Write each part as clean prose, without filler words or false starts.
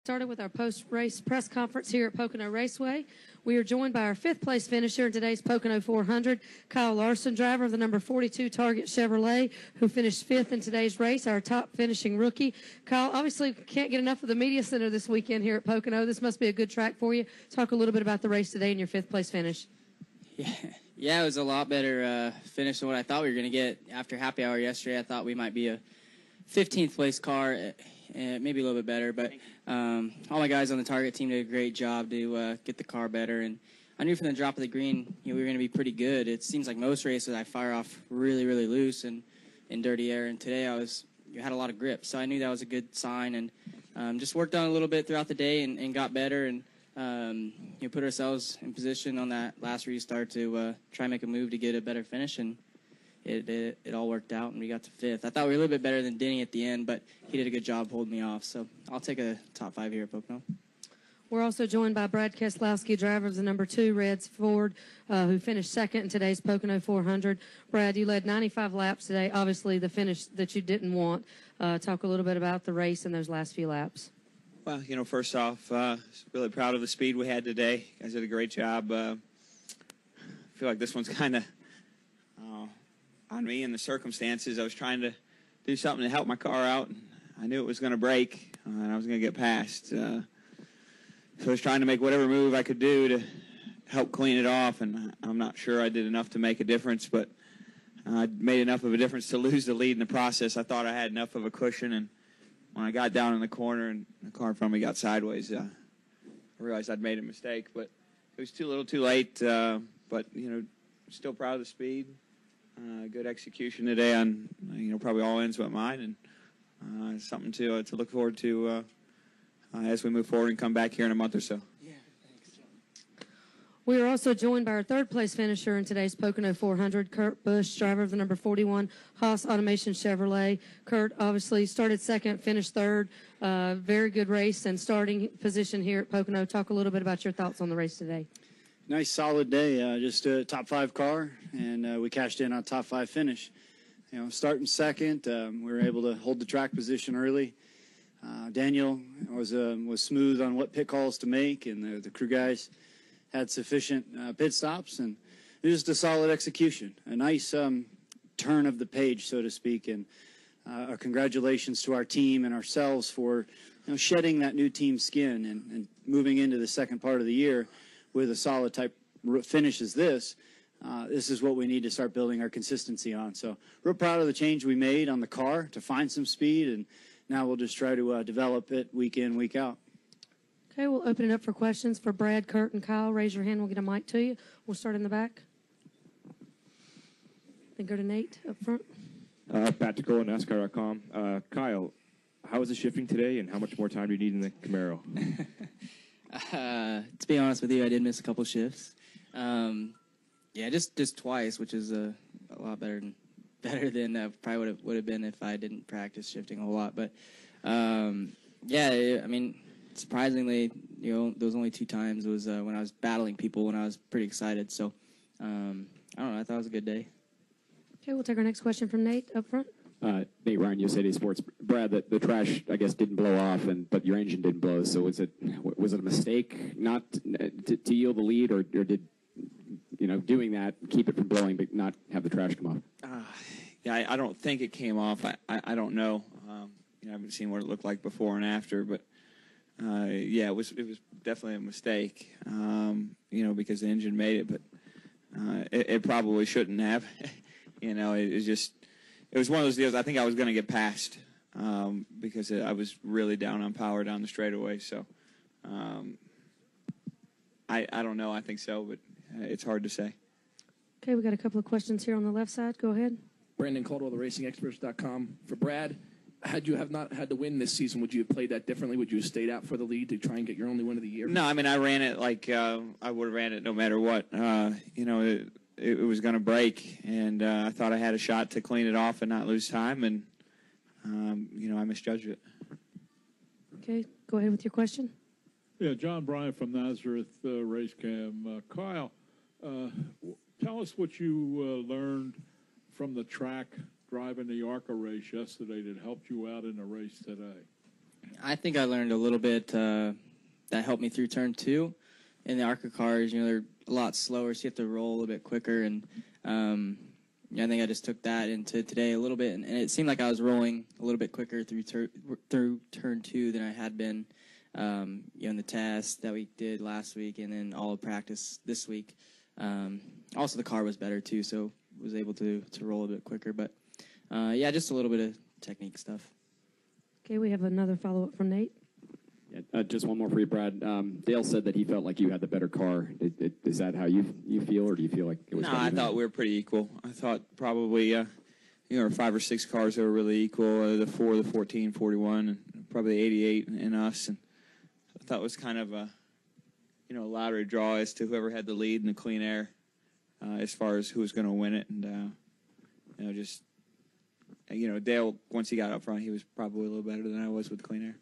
started with our post-race press conference here at Pocono Raceway. We are joined by our fifth-place finisher in today's Pocono 400, Kyle Larson, driver of the number 42 Target Chevrolet, who finished fifth in today's race, our top finishing rookie. Kyle, obviously can't get enough of the media center this weekend here at Pocono. This must be a good track for you. Talk a little bit about the race today and your fifth-place finish. Yeah, it was a lot better finish than what I thought we were going to get. After happy hour yesterday, I thought we might be a 15th place car, maybe a little bit better, but all my guys on the Target team did a great job to get the car better, and I knew from the drop of the green, we were going to be pretty good. It seems like most races I fire off really, really loose and in dirty air, and today I had a lot of grip, so I knew that was a good sign, and just worked on it a little bit throughout the day and got better, and put ourselves in position on that last restart to try and make a move to get a better finish, and it all worked out, and we got to fifth. I thought we were a little bit better than Denny at the end, but he did a good job holding me off. So I'll take a top 5 here at Pocono. We're also joined by Brad Keselowski, driver of the number 2 Reds Ford, who finished second in today's Pocono 400. Brad, you led 95 laps today. Obviously, the finish that you didn't want. Talk a little bit about the race and those last few laps. Well, first off, really proud of the speed we had today. You guys did a great job. I feel like this one's kind of on me in the circumstances. I was trying to do something to help my car out, and I knew it was going to break, and I was going to get passed. So I was trying to make whatever move I could do to help clean it off, and I'm not sure I did enough to make a difference, but I made enough of a difference to lose the lead in the process. I thought I had enough of a cushion, and when I got down in the corner and the car in front of me got sideways, I realized I'd made a mistake, but it was too little too late, but, still proud of the speed. Good execution today on, probably all ends but mine, and something to look forward to as we move forward and come back here in a month or so. Yeah, thanks, John. We are also joined by our third-place finisher in today's Pocono 400, Kurt Busch, driver of the number 41 Haas Automation Chevrolet. Kurt obviously started second, finished third. Very good race and starting position here at Pocono. Talk a little bit about your thoughts on the race today. Nice, solid day. Just a top 5 car, and we cashed in on a top 5 finish. Starting second, we were able to hold the track position early. Daniel was smooth on what pit calls to make, and the crew guys had sufficient pit stops, and it was just a solid execution. A nice turn of the page, so to speak, and our congratulations to our team and ourselves for shedding that new team skin and moving into the second part of the year with a solid type finish as this. This is what we need to start building our consistency on. So real proud of the change we made on the car to find some speed, and now we'll just try to develop it week in, week out. Okay, we'll open it up for questions for Brad, Kurt, and Kyle. Raise your hand. We'll get a mic to you. We'll start in the back. Then go to Nate up front. Pat Ticola, NASCAR.com. Kyle, how was the shifting today, and how much more time do you need in the Camaro? To be honest with you, I did miss a couple shifts. Just twice, which is a lot better than probably would have been if I didn't practice shifting a whole lot. But surprisingly, those only 2 times was when I was battling people when I was pretty excited. So I don't know. I thought it was a good day. Okay, we'll take our next question from Nate up front. Nate Ryan, USA Today Sports. Brad, the trash, I guess, didn't blow off, but your engine didn't blow. So was it a mistake not to yield the lead, or did doing that keep it from blowing but not have the trash come off? I don't think it came off. I don't know. I haven't seen what it looked like before and after, but it was definitely a mistake. Because the engine made it, but it probably shouldn't have. It was one of those deals. I think I was going to get passed because I was really down on power down the straightaway. So I don't know. I think so, but it's hard to say. Okay, we got a couple of questions here on the left side. Go ahead. Brandon Caldwell, TheRacingExperts.com. For Brad, had you have not had to win this season, would you have played that differently? Would you have stayed out for the lead to try and get your only win of the year? No, I ran it like I would have ran it no matter what. It was going to break, and I thought I had a shot to clean it off and not lose time, and, I misjudged it. Okay, go ahead with your question. Yeah, John Bryant from Nazareth Racecam. Kyle, tell us what you learned from the track driving the ARCA race yesterday that helped you out in the race today. I think I learned a little bit that helped me through turn 2. In the ARCA cars, they're a lot slower, so you have to roll a little bit quicker. And I think I just took that into today a little bit, and it seemed like I was rolling a little bit quicker through turn 2 than I had been, in the test that we did last week, and then all of practice this week. Also, the car was better too, so was able to roll a bit quicker. But just a little bit of technique stuff. Okay, we have another follow-up from Nate. Yeah, just one more for you, Brad. Dale said that he felt like you had the better car. Is that how you feel, or do you feel like it was? No, I thought we were pretty equal. I thought probably 5 or 6 cars that were really equal. The 4, the 14, 41, and probably the 88 and us. And I thought it was kind of a lottery draw as to whoever had the lead in the clean air as far as who was going to win it. And Dale, once he got up front, he was probably a little better than I was with clean air.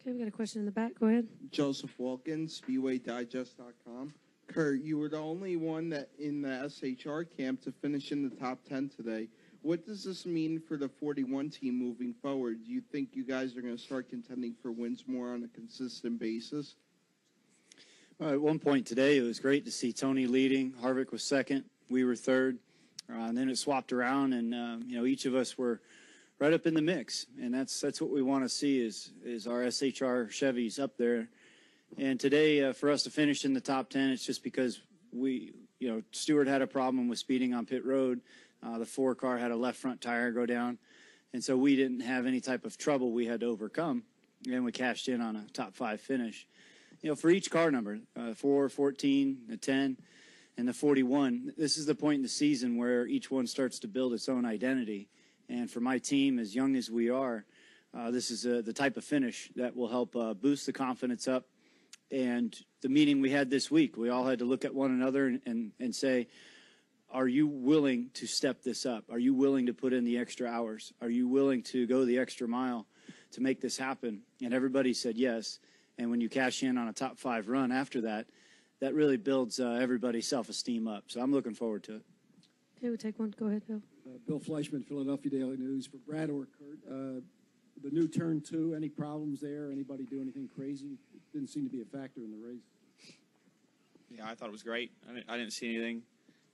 Okay, we got a question in the back. Go ahead. Joseph Wilkins, SpeedwayDigest.com. Kurt, you were the only one that in the SHR camp to finish in the top 10 today. What does this mean for the 41 team moving forward? Do you think you guys are going to start contending for wins more on a consistent basis? Well, at one point today, it was great to see Tony leading. Harvick was second. We were third. And then it swapped around, and each of us were right up in the mix, and that's what we want to see is our SHR Chevys up there. And today, for us to finish in the top 10, it's just because Stewart had a problem with speeding on pit road. The 4 car had a left front tire go down, and so we didn't have any type of trouble we had to overcome, and we cashed in on a top 5 finish. For each car number, 4, 14, the 10, and the 41, this is the point in the season where each one starts to build its own identity. And for my team, as young as we are, this is the type of finish that will help boost the confidence up. And the meeting we had this week, we all had to look at one another and say, are you willing to step this up? Are you willing to put in the extra hours? Are you willing to go the extra mile to make this happen? And everybody said yes. And when you cash in on a top 5 run after that, that really builds everybody's self-esteem up. So I'm looking forward to it. Okay, we'll take one. Go ahead, Bill. Bill Fleischman, Philadelphia Daily News. For Brad or Kurt, the new turn 2, any problems there? Anybody do anything crazy? It didn't seem to be a factor in the race. Yeah, I thought it was great. I didn't see anything.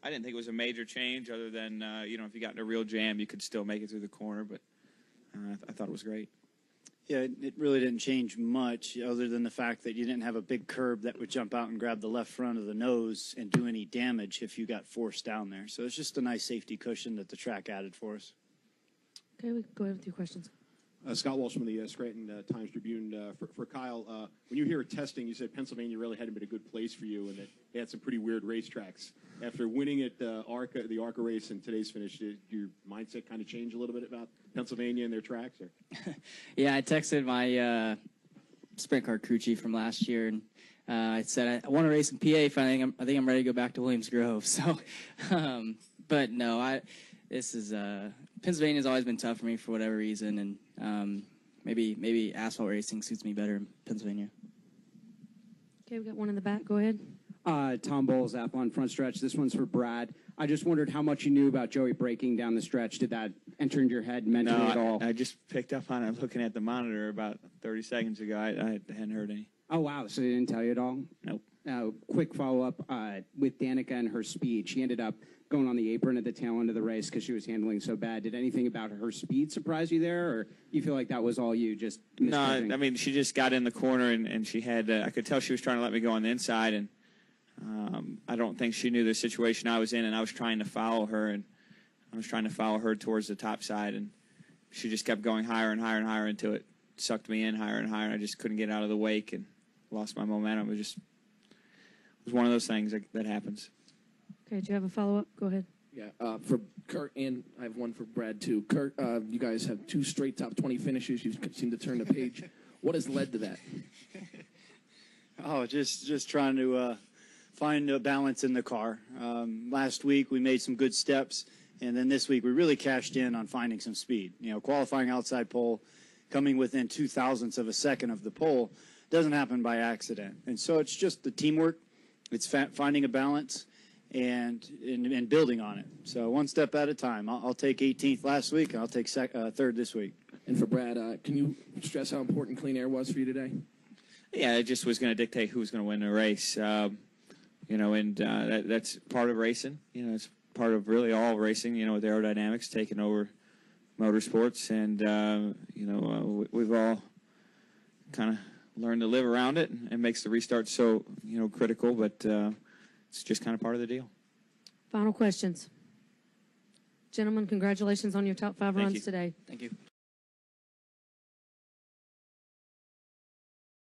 I didn't think it was a major change other than, if you got in a real jam, you could still make it through the corner. But I thought it was great. Yeah, it really didn't change much other than the fact that you didn't have a big curb that would jump out and grab the left front of the nose and do any damage if you got forced down there. So it's just a nice safety cushion that the track added for us. Okay, we can go ahead with your questions. Scott Walsh from the Scranton Times-Tribune. For Kyle, when you hear testing, you said Pennsylvania really hadn't been a good place for you and that they had some pretty weird racetracks. After winning at the ARCA race and today's finish, did your mindset kind of change a little bit about Pennsylvania and their tracks? Or? Yeah, I texted my sprint car crew chief from last year, and I said I want to race in PA. I think I'm ready to go back to Williams Grove. So, but no, Pennsylvania's always been tough for me for whatever reason, and maybe asphalt racing suits me better in Pennsylvania. Okay, we got one in the back. Go ahead. Tom Bowles, Athlon Front Stretch. This one's for Brad. I just wondered how much you knew about Joey braking down the stretch. Did that enter into your head mentally at all? I just picked up on it looking at the monitor about 30 seconds ago. I hadn't heard any. Oh, wow. So they didn't tell you at all? Nope. Quick follow-up with Danica and her speed. She ended up going on the apron at the tail end of the race because she was handling so bad. Did anything about her speed surprise you there, or you feel like that was all you just misjudging? No, I mean, she just got in the corner, and she had I could tell she was trying to let me go on the inside, and I don't think she knew the situation I was in, and I was trying to follow her, and I was trying to follow her towards the top side, and she just kept going higher and higher and higher until it sucked me in higher and higher, and I just couldn't get out of the wake and lost my momentum. It was one of those things that happens. Okay, do you have a follow-up? Go ahead. Yeah, for Kurt, and I have one for Brad, too. Kurt, you guys have 2 straight top 20 finishes. You seem to turn the page. What has led to that? Oh, just trying to find a balance in the car. Last week we made some good steps, and then this week we really cashed in on finding some speed. Qualifying outside pole, coming within 0.02 of a second of the pole doesn't happen by accident. And so it's just the teamwork. It's finding a balance. and building on it. So one step at a time. I'll take 18th last week, and I'll take third this week. And for Brad, can you stress how important clean air was for you today? Yeah, it just was going to dictate who was going to win the race. That's part of racing. It's part of really all racing, with aerodynamics taking over motorsports. And, we've all kind of learned to live around it, and it makes the restart so, critical. But it's just kind of part of the deal. Final questions. Gentlemen, congratulations on your top 5 runs today. Thank you.